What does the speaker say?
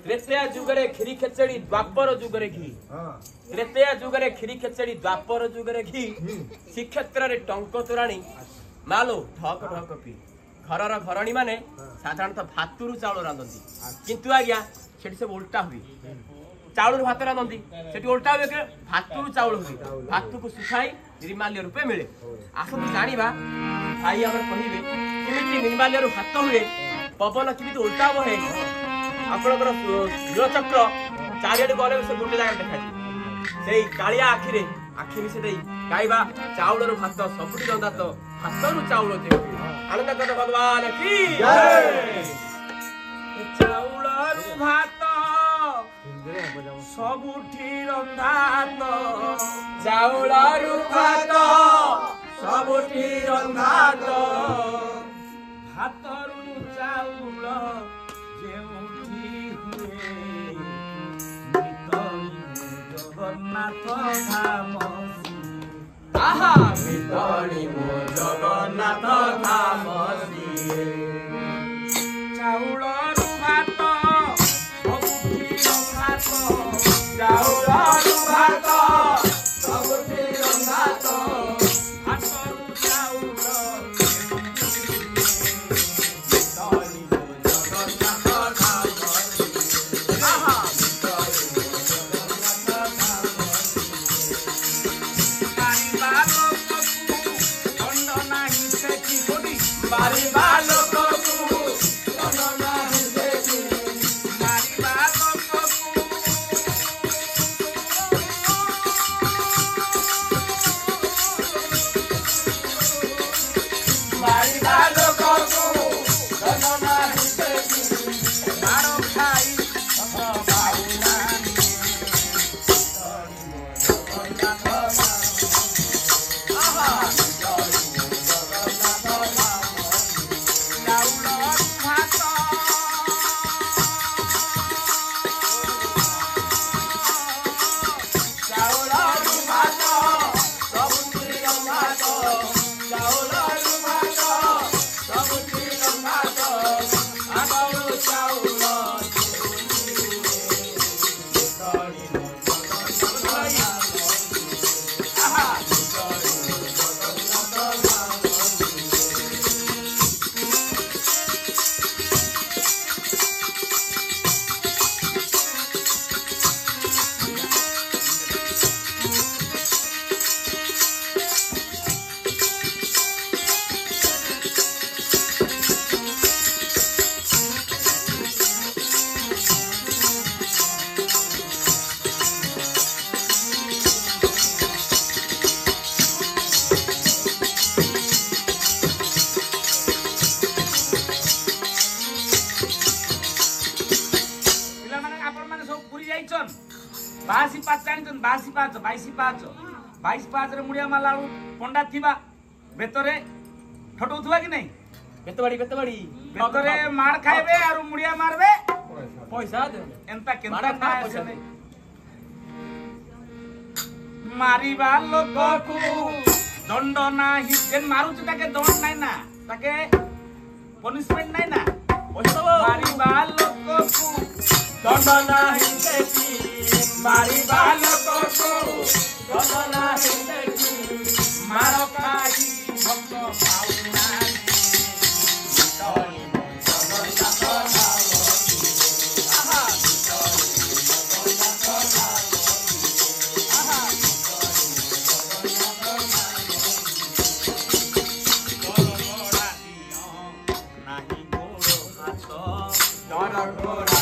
त्रेतया जुगरे खीरी खेचड़ी द्वापर जुगरे घी त्रेतया जुगरे खीरी खेचड़ी द्वापर जुगरे घी श्रीक्षेत्र रे टंक तोराणी मालो ढक ढक पी घर घरणी माने साधारणतः भातुरु चाउल रांधती किंतु आज्ञा सेठी सब उल्टा हुई चाउल भात रांधती सेठी उल्टा हुए के भातुरु चाउल हुई भातु को सुखाई निर्माल्य रूपे मिले आसतु जानिबा भाई हमर कहिबे किमिति निर्माल्य रु भात हुए पवन किमिति उल्टा बहे आपनकर नीलचक्र चारियाडे गले से गोटे जगह देखा से कालिया आखिरे आखि मिसे देई गाइबा चाउल रु भात सबुठी रंधा तो भात रु चाउल जे आनंद कर भगवान की जय चाउल रु भात सबुठी रंधा तो चाउल रु भात सबुठी रंधा तो भात रु चाउल जगन्नाथ धाम आहा मितणी मो जगन्नाथ धाम चाउल रु भात सबुठी रंधात चाउल रु भात सबुठी रंधात भात रु चाउल बासी पाँच जानी बासी पाँच बाईस पाँच मुड़िया माला पंडा थिबा बेतरे ठटौथुआ कि नहीं बेतबाड़ी बेतरे मार खाइबे आरो मुड़िया मारबे पैसा दे एंता केंता ना पैसा नहीं मारिबा लोक को दंड नाही जेन मारुच ताके दंड नाही ना ताके पनिशमेंट नाही ना मारिबा लोक को दंड नाही देती मारिबा लोक को दंड नाही देती मार खाई भक्त पाउना तोनी Ahora